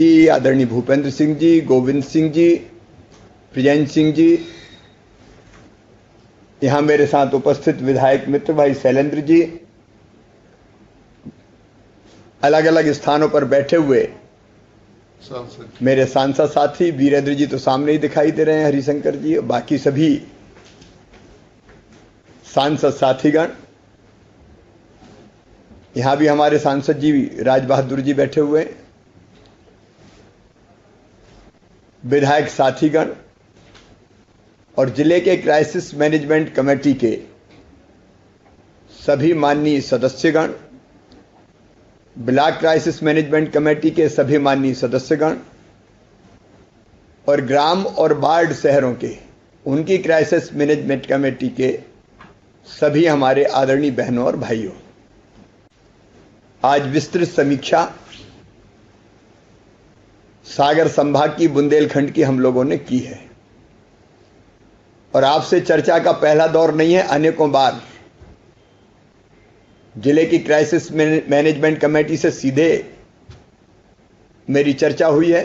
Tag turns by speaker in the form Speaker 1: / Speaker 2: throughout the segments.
Speaker 1: जी, आदरणीय भूपेंद्र सिंह जी, गोविंद सिंह जी, प्रियंक सिंह जी, यहां मेरे साथ उपस्थित विधायक मित्र भाई शैलेंद्र जी, अलग अलग स्थानों पर बैठे हुए मेरे सांसद साथी वीरेंद्र जी तो सामने ही दिखाई दे रहे हैं, हरिशंकर जी, बाकी सभी सांसद साथीगण, यहां भी हमारे सांसद जी राज बहादुर जी बैठे हुए हैं, विधायक साथीगण और जिले के क्राइसिस मैनेजमेंट कमेटी के सभी माननीय सदस्यगण, ब्लॉक क्राइसिस मैनेजमेंट कमेटी के सभी माननीय सदस्यगण और ग्राम और वार्ड शहरों के उनकी क्राइसिस मैनेजमेंट कमेटी के सभी हमारे आदरणीय बहनों और भाइयों, आज विस्तृत समीक्षा सागर संभाग की बुंदेलखंड की हम लोगों ने की है और आपसे चर्चा का पहला दौर नहीं है। अनेकों बार जिले की क्राइसिस मैनेजमेंट कमेटी से सीधे मेरी चर्चा हुई है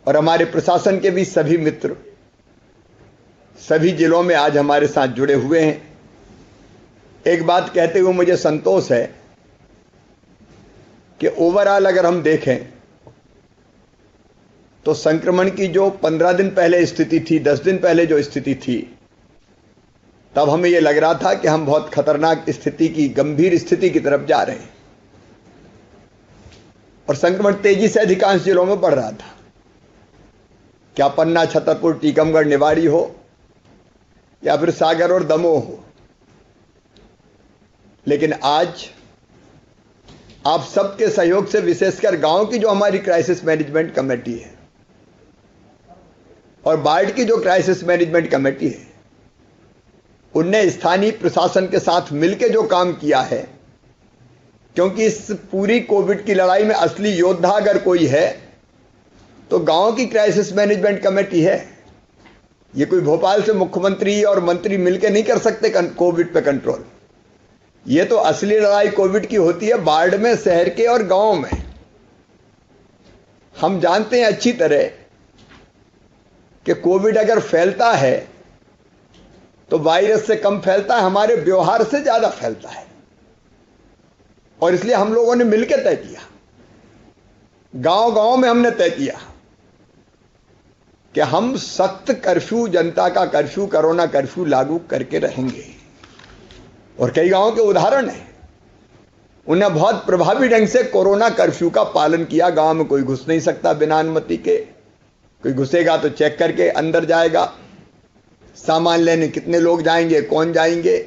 Speaker 1: और हमारे प्रशासन के भी सभी मित्र सभी जिलों में आज हमारे साथ जुड़े हुए हैं। एक बात कहते हुए मुझे संतोष है कि ओवरऑल अगर हम देखें तो संक्रमण की जो 15 दिन पहले स्थिति थी, 10 दिन पहले जो स्थिति थी, तब हमें यह लग रहा था कि हम बहुत खतरनाक स्थिति की, गंभीर स्थिति की तरफ जा रहे हैं और संक्रमण तेजी से अधिकांश जिलों में बढ़ रहा था, क्या पन्ना, छतरपुर, टीकमगढ़, निवाड़ी हो या फिर सागर और दमोह हो। लेकिन आज आप सबके सहयोग से, विशेषकर गांव की जो हमारी क्राइसिस मैनेजमेंट कमेटी है और वार्ड की जो क्राइसिस मैनेजमेंट कमेटी है, उनने स्थानीय प्रशासन के साथ मिलकर जो काम किया है, क्योंकि इस पूरी कोविड की लड़ाई में असली योद्धा अगर कोई है तो गांव की क्राइसिस मैनेजमेंट कमेटी है। ये कोई भोपाल से मुख्यमंत्री और मंत्री मिलकर नहीं कर सकते कोविड पे कंट्रोल। ये तो असली लड़ाई कोविड की होती है वार्ड में, शहर के और गांव में। हम जानते हैं अच्छी तरह कि कोविड अगर फैलता है तो वायरस से कम फैलता है, हमारे व्यवहार से ज्यादा फैलता है और इसलिए हम लोगों ने मिलकर तय किया, गांव गांव में हमने तय किया कि हम सख्त कर्फ्यू, जनता का कर्फ्यू, कोरोना कर्फ्यू लागू करके रहेंगे। और कई गांवों के उदाहरण हैं, उन्हें बहुत प्रभावी ढंग से कोरोना कर्फ्यू का पालन किया। गांव में कोई घुस नहीं सकता बिना अनुमति के, कोई घुसेगा तो चेक करके अंदर जाएगा। सामान लेने कितने लोग जाएंगे, कौन जाएंगे,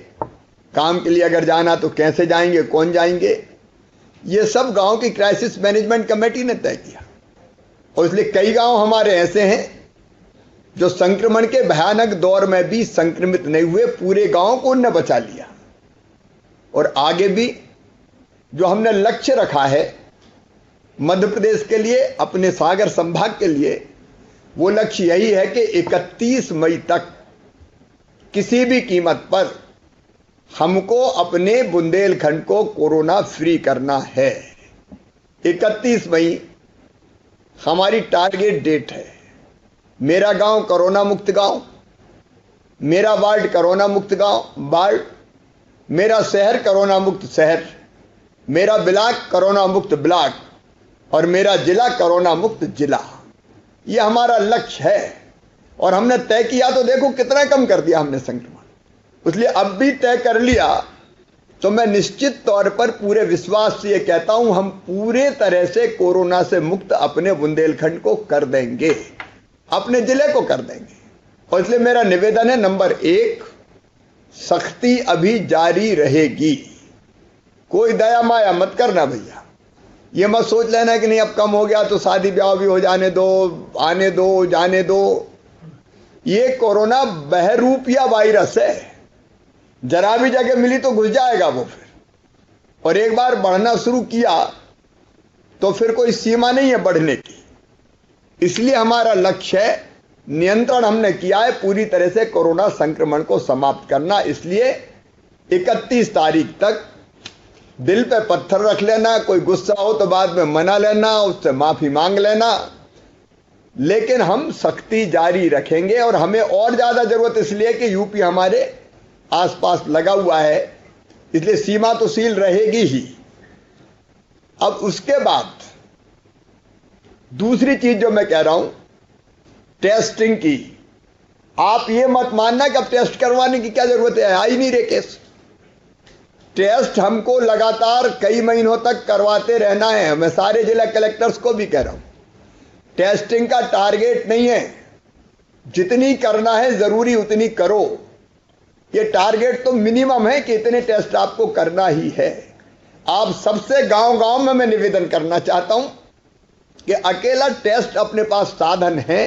Speaker 1: काम के लिए अगर जाना तो कैसे जाएंगे, कौन जाएंगे, ये सब गांव की क्राइसिस मैनेजमेंट कमेटी ने तय किया। और इसलिए कई गांव हमारे ऐसे हैं जो संक्रमण के भयानक दौर में भी संक्रमित नहीं हुए, पूरे गांव को उन्होंने बचा लिया। और आगे भी जो हमने लक्ष्य रखा है मध्य प्रदेश के लिए, अपने सागर संभाग के लिए, वो लक्ष्य यही है कि 31 मई तक किसी भी कीमत पर हमको अपने बुंदेलखंड को कोरोना फ्री करना है। 31 मई हमारी टारगेट डेट है। मेरा गांव कोरोना मुक्त गांव, मेरा वार्ड कोरोना मुक्त वार्ड, मेरा शहर कोरोना मुक्त शहर, मेरा ब्लॉक कोरोना मुक्त ब्लॉक और मेरा जिला कोरोना मुक्त जिला। यह हमारा लक्ष्य है और हमने तय किया तो देखो कितना कम कर दिया हमने संक्रमण। इसलिए अब भी तय कर लिया तो मैं निश्चित तौर पर पूरे विश्वास से यह कहता हूं, हम पूरे तरह से कोरोना से मुक्त अपने बुंदेलखंड को कर देंगे, अपने जिले को कर देंगे। और इसलिए मेरा निवेदन है, नंबर 1, सख्ती अभी जारी रहेगी। कोई दया माया मत करना भैया। ये मत सोच लेना कि नहीं अब कम हो गया तो शादी ब्याह भी हो जाने दो, आने दो, जाने दो। ये कोरोना बहरूप या वायरस है, जरा भी जगह मिली तो घुस जाएगा वो फिर, और एक बार बढ़ना शुरू किया तो फिर कोई सीमा नहीं है बढ़ने की। इसलिए हमारा लक्ष्य है, नियंत्रण हमने किया है पूरी तरह से कोरोना संक्रमण को समाप्त करना। इसलिए 31 तारीख तक दिल पे पत्थर रख लेना, कोई गुस्सा हो तो बाद में मना लेना, उससे माफी मांग लेना, लेकिन हम सख्ती जारी रखेंगे। और हमें और ज्यादा जरूरत इसलिए कि यूपी हमारे आसपास लगा हुआ है, इसलिए सीमा तो सील रहेगी ही। अब उसके बाद दूसरी चीज जो मैं कह रहा हूं, टेस्टिंग की। आप ये मत मानना कि अब टेस्ट करवाने की क्या जरूरत है, आ ही नहीं रहे केस। टेस्ट हमको लगातार कई महीनों तक करवाते रहना है। मैं सारे जिला कलेक्टर्स को भी कह रहा हूं, टेस्टिंग का टारगेट नहीं है, जितनी करना है जरूरी उतनी करो। ये टारगेट तो मिनिमम है कि इतने टेस्ट आपको करना ही है। आप सबसे गांव गांव में मैं निवेदन करना चाहता हूं कि अकेला टेस्ट अपने पास साधन है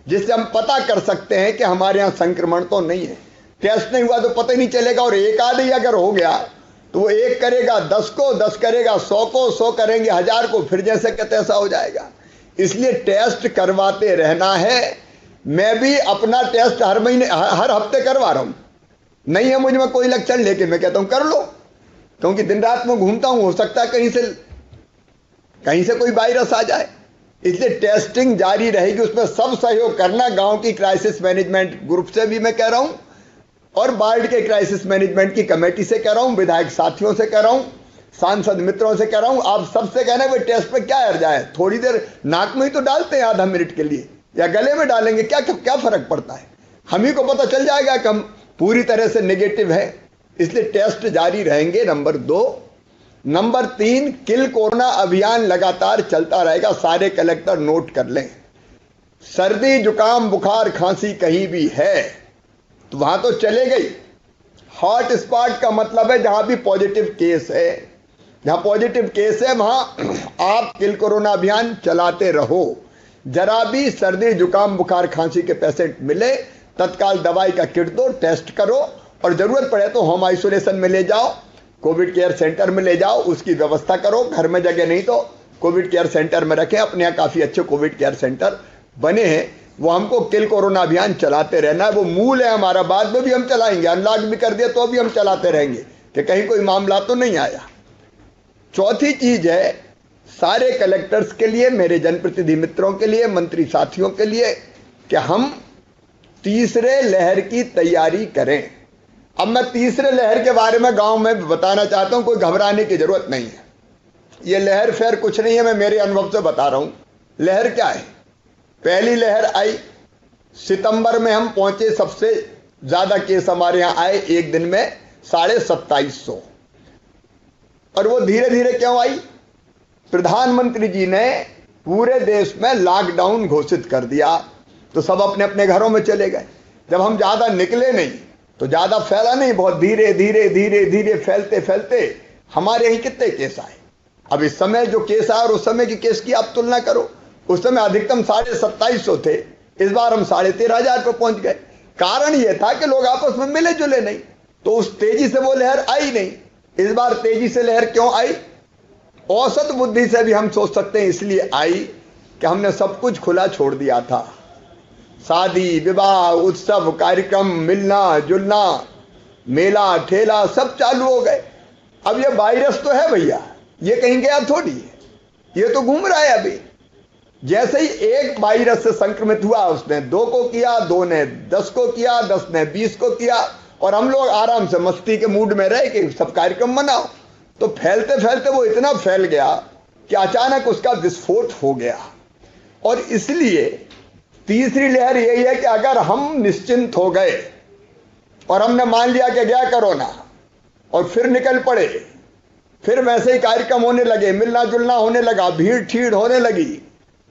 Speaker 1: जिससे हम पता कर सकते हैं कि हमारे यहां संक्रमण तो नहीं है। टेस्ट नहीं हुआ तो पता ही नहीं चलेगा। और एक आदमी अगर हो गया तो वो 1 करेगा 10 को, 10 करेगा 100 को, 100 करेंगे 1000 को, फिर जैसे कहते ऐसा हो जाएगा। इसलिए टेस्ट करवाते रहना है। मैं भी अपना टेस्ट हर महीने हर हफ्ते करवा रहा हूं। नहीं है मुझ में कोई लक्षण, लेकिन मैं कहता हूं कर लो, क्योंकि दिन रात में घूमता हूं, हो सकता है कहीं से कोई वायरस आ जाए। इसलिए टेस्टिंग जारी रहेगी, उसमें सब सहयोग करना। गांव की क्राइसिस मैनेजमेंट ग्रुप से भी मैं कह रहा हूं, और वार्ड के क्राइसिस मैनेजमेंट की कमेटी से कह रहा हूं, विधायक साथियों से कह रहा हूं, सांसद मित्रों से कह रहा हूं। आप सबसे कहना है टेस्ट पे क्या हर्जा है, थोड़ी देर नाक में ही तो डालते हैं आधा मिनट के लिए, या गले में डालेंगे, क्या फर्क पड़ता है। हम ही को पता चल जाएगा कि हम पूरी तरह से नेगेटिव है। इसलिए टेस्ट जारी रहेंगे, नंबर 2। नंबर 3, किल कोरोना अभियान लगातार चलता रहेगा। सारे कलेक्टर नोट कर लें। सर्दी जुकाम बुखार खांसी कहीं भी है तो वहां तो चले गई। हॉट स्पॉट का मतलब है जहां भी पॉजिटिव केस है, जहां पॉजिटिव केस है वहां आप किल कोरोना अभियान चलाते रहो। जरा भी सर्दी जुकाम बुखार खांसी के पेशेंट मिले, तत्काल दवाई का किट दो, टेस्ट करो, और जरूरत पड़े तो होम आइसोलेशन में ले जाओ, कोविड केयर सेंटर में ले जाओ, उसकी व्यवस्था करो। घर में जगह नहीं तो कोविड केयर सेंटर में रखें। अपने यहाँ काफी अच्छे कोविड केयर सेंटर बने हैं, वो हमको किल कोरोना अभियान चलाते रहना है। वो मूल है हमारा, बाद में भी हम चलाएंगे। अनलॉक भी कर दिया तो भी हम चलाते रहेंगे कि कहीं कोई मामला तो नहीं आया। चौथी चीज है, सारे कलेक्टर्स के लिए, मेरे जनप्रतिनिधि मित्रों के लिए, मंत्री साथियों के लिए, कि हम तीसरे लहर की तैयारी करें। अब मैं तीसरे लहर के बारे में गांव में बताना चाहता हूं, कोई घबराने की जरूरत नहीं है। यह लहर फेर कुछ नहीं है, मैं मेरे अनुभव से बता रहा हूं। लहर क्या है? पहली लहर आई सितंबर में, हम पहुंचे, सबसे ज्यादा केस हमारे यहां आए एक दिन में 2750। और वो धीरे धीरे क्यों आई? प्रधानमंत्री जी ने पूरे देश में लॉकडाउन घोषित कर दिया तो सब अपने अपने घरों में चले गए। जब हम ज्यादा निकले नहीं तो ज्यादा फैला नहीं, बहुत धीरे धीरे धीरे धीरे फैलते फैलते हमारे यहीं कितने केस आए। अब इस समय जो केस आए और उस समय की केस की आप तुलना करो। उस समय अधिकतम 2750 थे, इस बार हम 13,500 पर पहुंच गए। कारण यह था कि लोग आपस में मिले जुले नहीं, तो उस तेजी से वो लहर आई नहीं। इस बार तेजी से लहर क्यों आई? औसत बुद्धि से भी हम सोच सकते हैं इसलिए आई कि हमने सब कुछ खुला छोड़ दिया था। शादी विवाह उत्सव कार्यक्रम, मिलना जुलना, मेला ठेला सब चालू हो गए। अब ये वायरस तो है भैया, ये कहीं गया थोड़ी है, ये तो घूम रहा है अभी। जैसे ही एक वायरस से संक्रमित हुआ, उसने 2 को किया, 2 ने 10 को किया, 10 ने 20 को किया, और हम लोग आराम से मस्ती के मूड में रहे कि सब कार्यक्रम मनाओ। तो फैलते फैलते वो इतना फैल गया कि अचानक उसका विस्फोट हो गया। और इसलिए तीसरी लहर यही है कि अगर हम निश्चिंत हो गए और हमने मान लिया कि गया कोरोना और फिर निकल पड़े, फिर वैसे ही कार्यक्रम होने लगे, मिलना जुलना होने लगा, भीड़ ठीड़ होने लगी,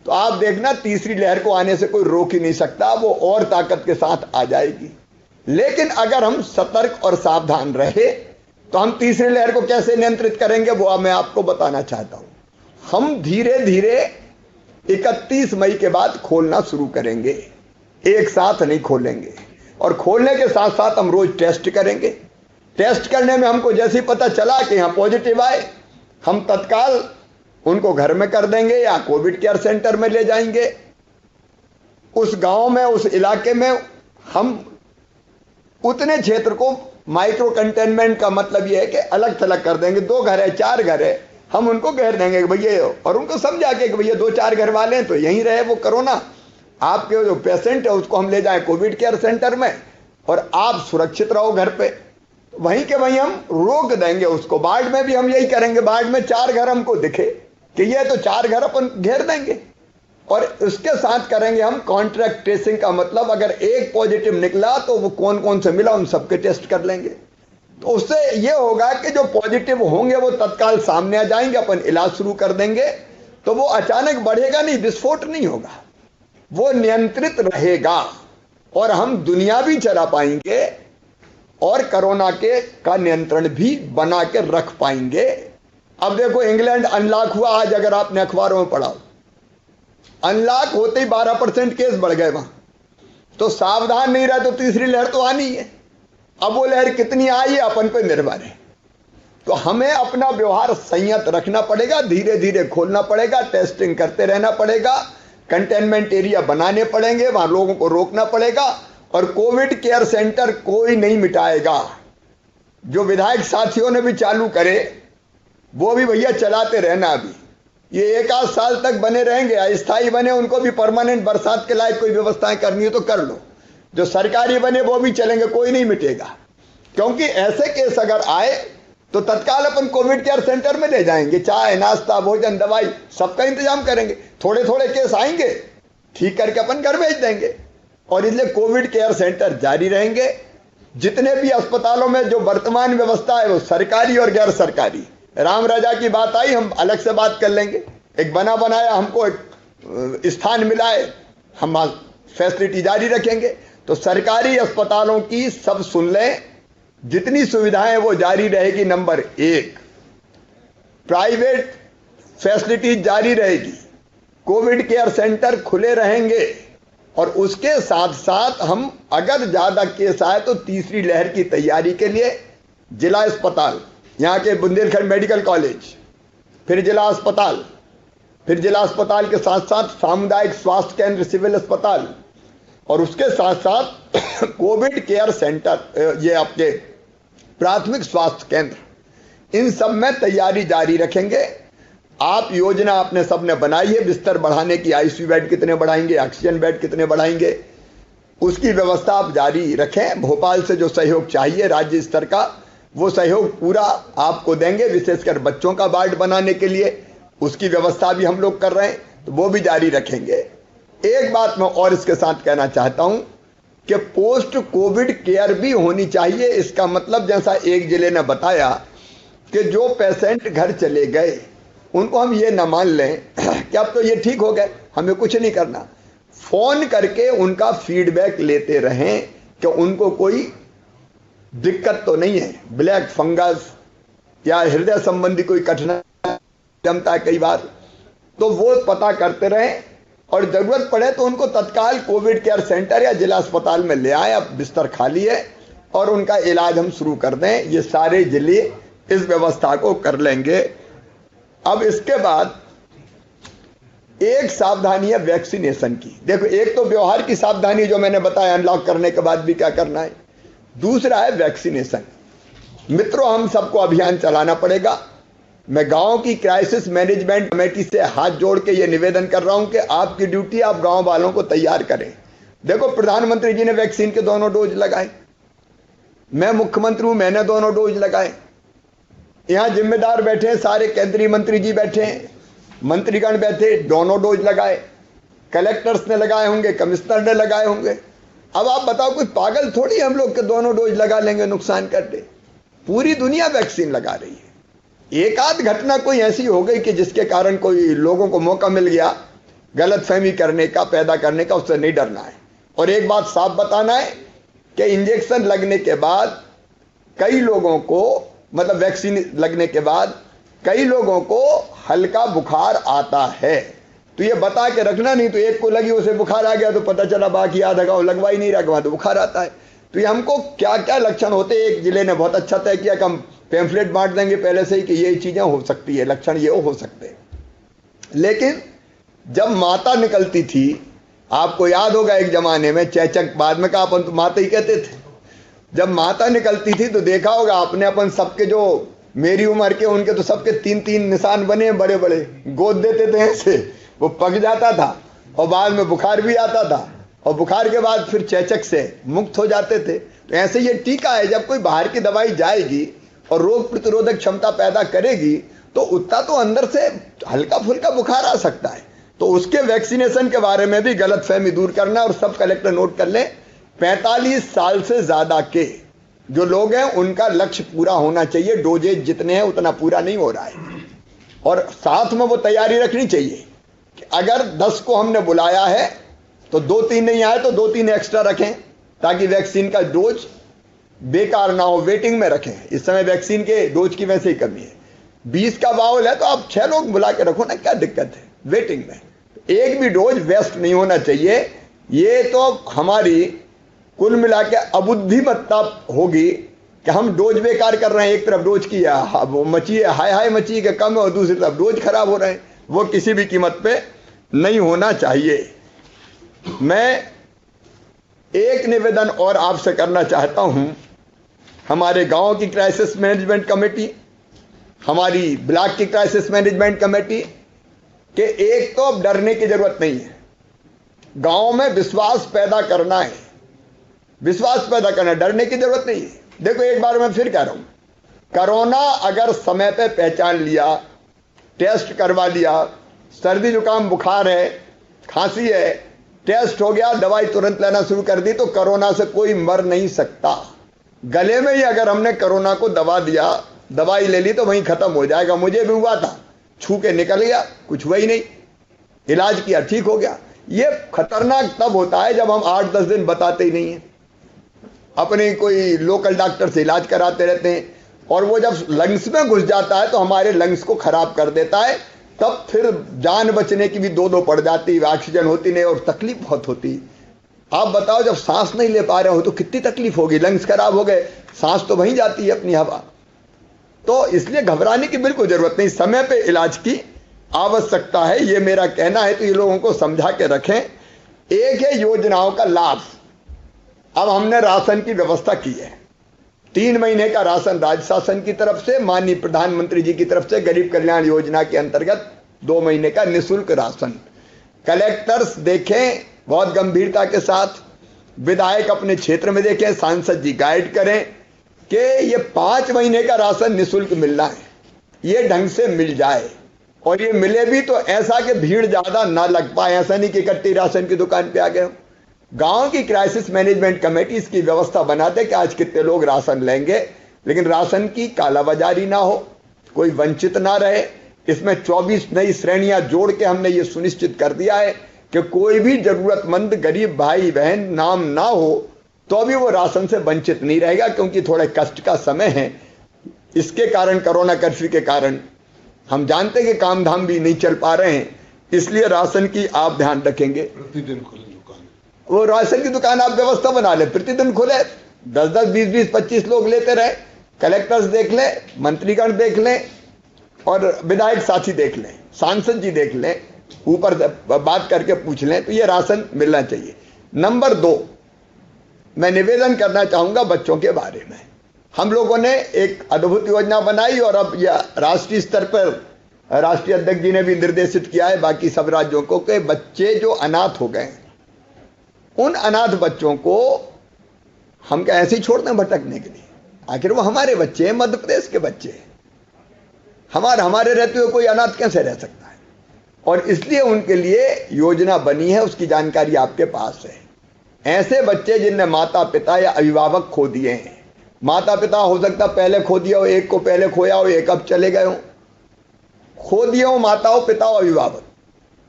Speaker 1: तो आप देखना तीसरी लहर को आने से कोई रोक ही नहीं सकता, वो और ताकत के साथ आ जाएगी। लेकिन अगर हम सतर्क और सावधान रहे तो हम तीसरी लहर को कैसे नियंत्रित करेंगे वो मैं आपको बताना चाहता हूं। हम धीरे धीरे 31 मई के बाद खोलना शुरू करेंगे, एक साथ नहीं खोलेंगे। और खोलने के साथ साथ हम रोज टेस्ट करेंगे। टेस्ट करने में हमको जैसे ही पता चला कि यहां पॉजिटिव आए, हम तत्काल उनको घर में कर देंगे या कोविड केयर सेंटर में ले जाएंगे। उस गांव में, उस इलाके में हम उतने क्षेत्र को माइक्रो कंटेनमेंट का मतलब यह है कि अलग थलग कर देंगे। 2 घर है, 4 घर है, हम उनको घेर देंगे कि भैया, और उनको समझा के कि भैया 2-4 घर वाले हैं तो यहीं रहे वो कोरोना, आपके जो पेशेंट है उसको हम ले जाएं कोविड केयर सेंटर में और आप सुरक्षित रहो घर पे। वहीं के वहीं हम रोक देंगे उसको। वार्ड में भी हम यही करेंगे, वार्ड में 4 घर हमको दिखे कि ये तो 4 घर अपन घेर देंगे और उसके साथ करेंगे हम कॉन्ट्रैक्ट ट्रेसिंग का मतलब अगर एक पॉजिटिव निकला तो वो कौन कौन से मिला उन सबके टेस्ट कर लेंगे। तो उससे ये होगा कि जो पॉजिटिव होंगे वो तत्काल सामने आ जाएंगे, अपन इलाज शुरू कर देंगे, तो वो अचानक बढ़ेगा नहीं, विस्फोट नहीं होगा, वो नियंत्रित रहेगा और हम दुनिया भी चला पाएंगे और कोरोना का नियंत्रण भी बना के रख पाएंगे। अब देखो इंग्लैंड अनलॉक हुआ, आज अगर आपने अखबारों में पढ़ा, अनलॉक होते ही 12% केस बढ़ गए वहां। तो सावधान नहीं रहे तो तीसरी लहर तो आनी है। अब वो लहर कितनी आई है अपन पे निर्भर है। तो हमें अपना व्यवहार संयत रखना पड़ेगा, धीरे धीरे खोलना पड़ेगा, टेस्टिंग करते रहना पड़ेगा, कंटेनमेंट एरिया बनाने पड़ेंगे, वहां लोगों को रोकना पड़ेगा और कोविड केयर सेंटर कोई नहीं मिटाएगा। जो विधायक साथियों ने भी चालू करे वो भी भैया चलाते रहना। अभी ये 1-8 साल तक बने रहेंगे, अस्थायी बने, उनको भी परमानेंट बरसात के लायक कोई व्यवस्थाएं करनी है तो कर लो। जो सरकारी बने वो भी चलेंगे, कोई नहीं मिटेगा, क्योंकि ऐसे केस अगर आए तो तत्काल अपन कोविड केयर सेंटर में ले जाएंगे, चाय नाश्ता भोजन दवाई सबका इंतजाम करेंगे। थोड़े थोड़े केस आएंगे, ठीक करके अपन घर भेज देंगे और इसलिए कोविड केयर सेंटर जारी रहेंगे। जितने भी अस्पतालों में जो वर्तमान व्यवस्था है वो सरकारी और गैर सरकारी, राम राजा की बात आई, हम अलग से बात कर लेंगे। एक बना बनाया हमको एक स्थान मिला है, हम फैसिलिटी जारी रखेंगे। तो सरकारी अस्पतालों की सब सुन लें, जितनी सुविधाएं वो जारी रहेगी। नंबर 1, प्राइवेट फैसिलिटी जारी रहेगी, कोविड केयर सेंटर खुले रहेंगे और उसके साथ साथ हम अगर ज्यादा केस आए तो तीसरी लहर की तैयारी के लिए जिला अस्पताल, यहाँ के बुंदेलखंड मेडिकल कॉलेज, फिर जिला अस्पताल, फिर जिला अस्पताल के साथ साथ सामुदायिक स्वास्थ्य केंद्र, सिविल अस्पताल और उसके साथ साथ कोविड केयर सेंटर, ये आपके प्राथमिक स्वास्थ्य केंद्र, इन सब में तैयारी जारी रखेंगे। आप योजना आपने सबने बनाई है बिस्तर बढ़ाने की, आईसीयू बेड कितने बढ़ाएंगे, ऑक्सीजन बेड कितने बढ़ाएंगे, उसकी व्यवस्था आप जारी रखें। भोपाल से जो सहयोग चाहिए राज्य स्तर का वो सहयोग पूरा आपको देंगे, विशेषकर बच्चों का वार्ड बनाने के लिए उसकी व्यवस्था भी हम लोग कर रहे हैं, तो वो भी जारी रखेंगे। एक बात मैं और इसके साथ कहना चाहता हूं कि पोस्ट कोविड केयर भी होनी चाहिए। इसका मतलब जैसा एक जिले ने बताया कि जो पेशेंट घर चले गए उनको हम ये ना मान लें कि अब तो ये ठीक हो गए, हमें कुछ नहीं करना। फोन करके उनका फीडबैक लेते रहें कि उनको कोई दिक्कत तो नहीं है, ब्लैक फंगस या हृदय संबंधी कोई कठिनाई जमता है कई बार, तो वो पता करते रहें और जरूरत पड़े तो उनको तत्काल कोविड केयर सेंटर या जिला अस्पताल में ले आए। अब बिस्तर खाली है और उनका इलाज हम शुरू कर दें। ये सारे जिले इस व्यवस्था को कर लेंगे। अब इसके बाद एक सावधानी है वैक्सीनेशन की। देखो, एक तो व्यवहार की सावधानी जो मैंने बताया, अनलॉक करने के बाद भी क्या करना है, दूसरा है वैक्सीनेशन। मित्रों, हम सबको अभियान चलाना पड़ेगा। मैं गांव की क्राइसिस मैनेजमेंट कमेटी से हाथ जोड़ के ये निवेदन कर रहा हूं कि आपकी ड्यूटी, आप गांव वालों को तैयार करें। देखो, प्रधानमंत्री जी ने वैक्सीन के दोनों डोज लगाए, मैं मुख्यमंत्री हूं, मैंने दोनों डोज लगाए। यहां जिम्मेदार बैठे, सारे केंद्रीय मंत्री जी बैठे, मंत्रीगण बैठे, दोनों डोज लगाए। कलेक्टर्स ने लगाए होंगे, कमिश्नर ने लगाए होंगे। अब आप बताओ, कोई पागल थोड़ी हम लोग के दोनों डोज लगा लेंगे नुकसान कर दे। पूरी दुनिया वैक्सीन लगा रही है। एक आध घटना कोई ऐसी हो गई कि जिसके कारण कोई लोगों को मौका मिल गया गलतफहमी करने का, पैदा करने का, उससे नहीं डरना है। और एक बात साफ बताना है कि इंजेक्शन लगने के बाद कई लोगों को, मतलब वैक्सीन लगने के बाद कई लोगों को हल्का बुखार आता है। तो ये बता के रखना, नहीं तो एक को लगी उसे बुखार आ गया तो पता चला बाकी आधा गांव लगवा ही नहीं रखवा तो बुखार आता है। तो ये हमको क्या क्या लक्षण होते हैं, एक जिले ने बहुत अच्छा तय किया कि हम पैम्फलेट बांट देंगे पहले से ही कि ये चीजें हो सकती है, लक्षण ये हो सकते हैं। लेकिन जब माता निकलती थी, आपको याद होगा एक जमाने में चेचक, बाद में कहा अपन तो माता ही कहते थे, जब माता निकलती थी तो देखा होगा आपने, अपन सबके जो मेरी उम्र के उनके तो सबके 3-3 निशान बने बड़े बड़े, गोद देते थे ऐसे, वो पक जाता था और बाद में बुखार भी आता था और बुखार के बाद फिर चेचक से मुक्त हो जाते थे। तो ऐसे ये टीका है, जब कोई बाहर की दवाई जाएगी और रोग प्रतिरोधक क्षमता पैदा करेगी तो उतना तो अंदर से हल्का फुल्का बुखार आ सकता है। तो उसके वैक्सीनेशन के बारे में भी गलतफहमी दूर करना, और सब कलेक्टर नोट कर लें, 45 साल से ज्यादा के जो लोग हैं उनका लक्ष्य पूरा होना चाहिए। डोजेज जितने हैं उतना पूरा नहीं हो रहा है, और साथ में वो तैयारी रखनी चाहिए कि अगर 10 को हमने बुलाया है तो 2-3 नहीं आए तो 2-3 एक्स्ट्रा रखें, ताकि वैक्सीन का डोज बेकार ना हो, वेटिंग में रखें। इस समय वैक्सीन के डोज की वैसे ही कमी है। 20 का बाउल है तो आप 6 लोग बुला के रखो ना, क्या दिक्कत है वेटिंग में। एक भी डोज वेस्ट नहीं होना चाहिए। ये तो हमारी कुल मिला के अबुद्धिमत्ता होगी कि हम डोज बेकार कर रहे हैं। एक तरफ डोज की मची है, हाय मची के कम है, और दूसरी तरफ डोज खराब हो रहे हैं। वो किसी भी कीमत पे नहीं होना चाहिए। मैं एक निवेदन और आपसे करना चाहता हूं। हमारे गांव की क्राइसिस मैनेजमेंट कमेटी, हमारी ब्लॉक की क्राइसिस मैनेजमेंट कमेटी के एक तो अब डरने की जरूरत नहीं है। गांव में विश्वास पैदा करना है, विश्वास पैदा करना, डरने की जरूरत नहीं है। देखो एक बार मैं फिर कह रहा हूं, कोरोना अगर समय पे पहचान लिया, टेस्ट करवा लिया, सर्दी जुकाम बुखार है, खांसी है, टेस्ट हो गया, दवाई तुरंत लेना शुरू कर दी, तो कोरोना से कोई मर नहीं सकता। गले में ही अगर हमने कोरोना को दबा दिया, दवाई ले ली तो वहीं खत्म हो जाएगा। मुझे भी हुआ था, छू के निकल गया, कुछ हुआ ही नहीं, इलाज किया ठीक हो गया। ये खतरनाक तब होता है जब हम 8-10 दिन बताते ही नहीं है, अपने कोई लोकल डॉक्टर से इलाज कराते रहते हैं, और वो जब लंग्स में घुस जाता है तो हमारे लंग्स को खराब कर देता है। तब फिर जान बचने की भी दो पड़ जाती, ऑक्सीजन होती नहीं और तकलीफ बहुत होती। आप बताओ, जब सांस नहीं ले पा रहे हो तो कितनी तकलीफ होगी। लंग्स खराब हो गए, सांस तो वहीं जाती है अपनी हवा। तो इसलिए घबराने की बिल्कुल जरूरत नहीं, समय पे इलाज की आवश्यकता है, ये मेरा कहना है। तो ये लोगों को समझा के रखें। एक है योजनाओं का लाभ। अब हमने राशन की व्यवस्था की है, 3 महीने का राशन राज्य शासन की तरफ से, माननीय प्रधानमंत्री जी की तरफ से गरीब कल्याण योजना के अंतर्गत 2 महीने का निःशुल्क राशन। कलेक्टर्स देखें बहुत गंभीरता के साथ, विधायक अपने क्षेत्र में देखें, सांसद जी गाइड करें कि ये 5 महीने का राशन निःशुल्क मिलना है, ये ढंग से मिल जाए। और ये मिले भी तो ऐसा कि भीड़ ज्यादा ना लग पाए, ऐसा नहीं कि इकट्ठी राशन की दुकान पे आ गए। गांव की क्राइसिस मैनेजमेंट कमेटी इसकी व्यवस्था बना दे कि आज कितने लोग राशन लेंगे, लेकिन राशन की कालाबाजारी ना हो, कोई वंचित ना रहे। इसमें 24 नई श्रेणियां जोड़ के हमने ये सुनिश्चित कर दिया है कि कोई भी जरूरतमंद गरीब भाई बहन नाम ना हो तो भी वो राशन से वंचित नहीं रहेगा, क्योंकि थोड़े कष्ट का समय है। इसके कारण, कोरोना कर्फ्यू के कारण हम जानते हैं कि काम धाम भी नहीं चल पा रहे हैं, इसलिए राशन की आप ध्यान रखेंगे।
Speaker 2: प्रतिदिन खुले दुकान,
Speaker 1: वो राशन की दुकान आप व्यवस्था बना ले, प्रतिदिन खुले, 10-10, 20-20, 25 लोग लेते रहे। कलेक्टर्स देख लें, मंत्रीगण देख लें, और विधायक साथी देख लें, सांसद जी देख लें, ऊपर बात करके पूछ लें, तो ये राशन मिलना चाहिए। नंबर 2, मैं निवेदन करना चाहूंगा बच्चों के बारे में। हम लोगों ने एक अद्भुत योजना बनाई, और अब यह राष्ट्रीय स्तर पर राष्ट्रीय अध्यक्ष जी ने भी निर्देशित किया है बाकी सब राज्यों को कि बच्चे जो अनाथ हो गए, उन अनाथ बच्चों को हम क्या ऐसे ही छोड़ दें भटकने के लिए? आखिर वो हमारे बच्चे हैं, मध्य प्रदेश के बच्चे हैं। हमारे रहते हुए कोई अनाथ कैसे रह सकता है? और इसलिए उनके लिए योजना बनी है, उसकी जानकारी आपके पास है। ऐसे बच्चे जिनने माता पिता या अभिभावक खो दिए हैं, माता पिता हो सकता पहले खो दिया हो, एक को पहले खोया हो, एक अब चले गए हो, खो दिए हो माताओं पिता अभिभावक,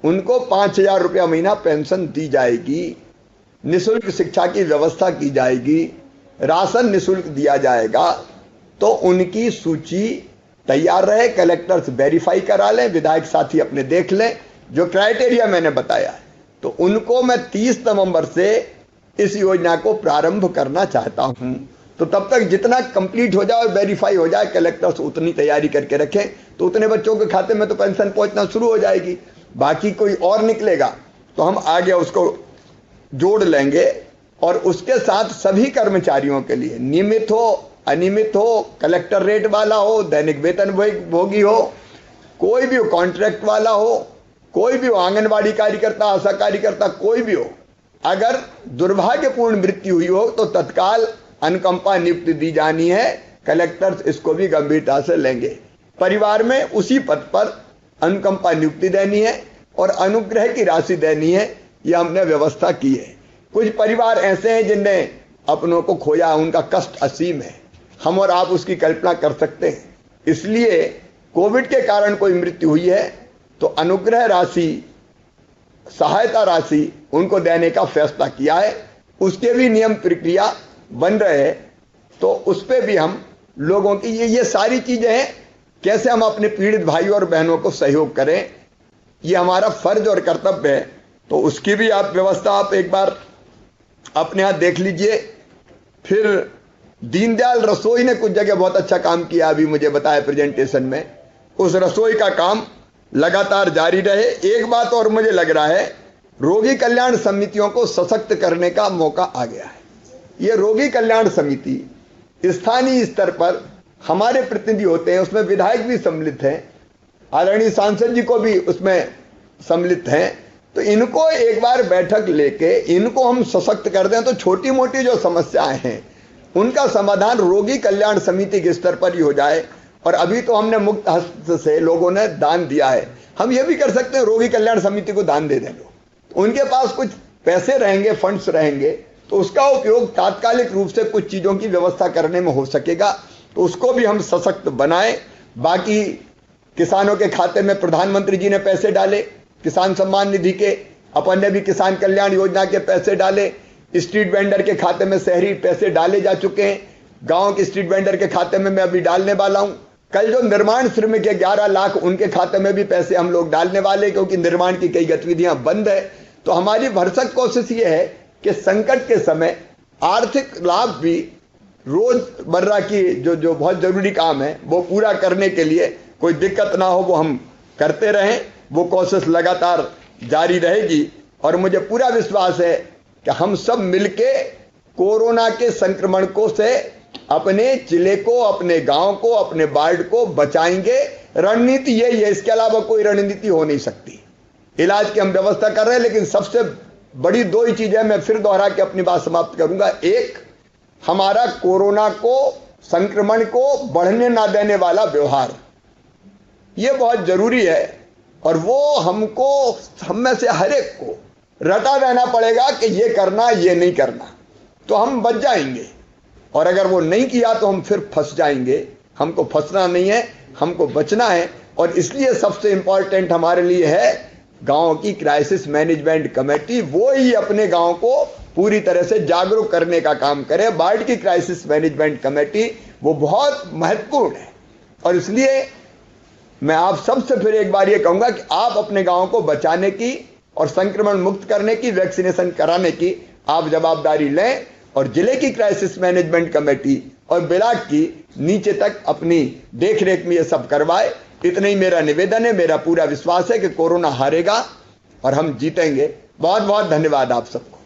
Speaker 1: उनको 5,000 रुपया महीना पेंशन दी जाएगी, निःशुल्क शिक्षा की व्यवस्था की जाएगी, राशन निःशुल्क दिया जाएगा। तो उनकी सूची तैयार रहे, कलेक्टर्स वेरीफाई करा लें, विधायक साथी अपने देख लें, जो क्राइटेरिया मैंने बताया है। तो उनको मैं 30 नवंबर से इस योजना को प्रारंभ करना चाहता हूं। तो तब तक जितना कंप्लीट हो जाए और वेरीफाई हो जाए, कलेक्टर्स उतनी तैयारी करके रखें, तो उतने बच्चों के खाते में तो पेंशन पहुंचना शुरू हो जाएगी। बाकी कोई और निकलेगा तो हम आगे उसको जोड़ लेंगे। और उसके साथ सभी कर्मचारियों के लिए, नियमित हो अनियमित हो, कलेक्टर रेट वाला हो, दैनिक वेतन भोगी हो, कोई भी हो, कॉन्ट्रैक्ट वाला हो, कोई भी हो, आंगनबाड़ी कार्यकर्ता, आशा कार्यकर्ता, कोई भी हो, अगर दुर्भाग्यपूर्ण मृत्यु हुई हो तो तत्काल अनुकंपा नियुक्ति दी जानी है। कलेक्टर इसको भी गंभीरता से लेंगे। परिवार में उसी पद पर अनुकंपा नियुक्ति देनी है और अनुग्रह की राशि देनी है। यह हमने व्यवस्था की है। कुछ परिवार ऐसे हैं जिनने अपनों को खोया, उनका कष्ट असीम है, हम और आप उसकी कल्पना कर सकते हैं। इसलिए कोविड के कारण कोई मृत्यु हुई है तो अनुग्रह राशि, सहायता राशि उनको देने का फैसला किया है। उसके भी नियम प्रक्रिया बन रहे हैं, तो उस पर भी हम लोगों की ये सारी चीजें हैं, कैसे हम अपने पीड़ित भाइयों और बहनों को सहयोग करें, ये हमारा फर्ज और कर्तव्य है। तो उसकी भी आप व्यवस्था आप एक बार अपने हाथ देख लीजिए। फिर दीनदयाल रसोई ने कुछ जगह बहुत अच्छा काम किया, अभी मुझे बताया प्रेजेंटेशन में। उस रसोई का काम लगातार जारी रहे। एक बात और मुझे लग रहा है, रोगी कल्याण समितियों को सशक्त करने का मौका आ गया है। ये रोगी कल्याण समिति स्थानीय स्तर पर हमारे प्रतिनिधि होते हैं, उसमें विधायक भी सम्मिलित हैं, आदरणीय सांसद जी को भी उसमें सम्मिलित हैं। तो इनको एक बार बैठक लेके इनको हम सशक्त कर दें तो छोटी मोटी जो समस्याएं हैं उनका समाधान रोगी कल्याण समिति के स्तर पर ही हो जाए। और अभी तो हमने मुक्त हस्त से लोगों ने दान दिया है, हम ये भी कर सकते हैं, रोगी कल्याण समिति को दान दे दें लोग। उनके पास कुछ पैसे रहेंगे, फंड्स रहेंगे, तो उसका उपयोग तात्कालिक रूप से कुछ चीजों की व्यवस्था करने में हो सकेगा। तो उसको भी हम सशक्त बनाएं। बाकी किसानों के खाते में प्रधानमंत्री जी ने पैसे डाले, किसान सम्मान निधि के, अपन ने भी किसान कल्याण योजना के पैसे डाले, स्ट्रीट वेंडर के खाते में शहरी पैसे डाले जा चुके हैं, गांव के स्ट्रीट वेंडर के खाते में मैं अभी डालने वाला हूं। कल जो निर्माण श्रमिक है 11 लाख, उनके खाते में भी पैसे हम लोग डालने वाले, क्योंकि निर्माण की कई गतिविधियां बंद है। तो हमारी भरसक कोशिश ये है कि संकट के समय आर्थिक लाभ भी, रोजमर्रा की जो बहुत जरूरी काम है वो पूरा करने के लिए कोई दिक्कत ना हो, वो हम करते रहें। वो कोशिश लगातार जारी रहेगी और मुझे पूरा विश्वास है कि हम सब मिलके कोरोना के संक्रमण को से अपने जिले को, अपने गांव को, अपने वार्ड को बचाएंगे। रणनीति यही है, इसके अलावा कोई रणनीति हो नहीं सकती। इलाज की हम व्यवस्था कर रहे हैं, लेकिन सबसे बड़ी दो ही चीजें मैं फिर दोहरा के अपनी बात समाप्त करूंगा। एक, हमारा कोरोना को, संक्रमण को बढ़ने ना देने वाला व्यवहार, यह बहुत जरूरी है। और वो हमको, हम में से हर एक को रटा देना पड़ेगा कि ये करना, ये नहीं करना, तो हम बच जाएंगे। और अगर वो नहीं किया तो हम फिर फंस जाएंगे। हमको फंसना नहीं है, हमको बचना है। और इसलिए सबसे इंपॉर्टेंट हमारे लिए है गांव की क्राइसिस मैनेजमेंट कमेटी। वो ही अपने गांव को पूरी तरह से जागरूक करने का काम करे। वार्ड की क्राइसिस मैनेजमेंट कमेटी वो बहुत महत्वपूर्ण है। और इसलिए मैं आप सबसे फिर एक बार ये कहूंगा कि आप अपने गांव को बचाने की और संक्रमण मुक्त करने की, वैक्सीनेशन कराने की आप जवाबदारी लें। और जिले की क्राइसिस मैनेजमेंट कमेटी और ब्लॉक की नीचे तक अपनी देखरेख में ये सब करवाए। इतना ही मेरा निवेदन है। मेरा पूरा विश्वास है कि कोरोना हारेगा और हम जीतेंगे। बहुत बहुत धन्यवाद आप सबको।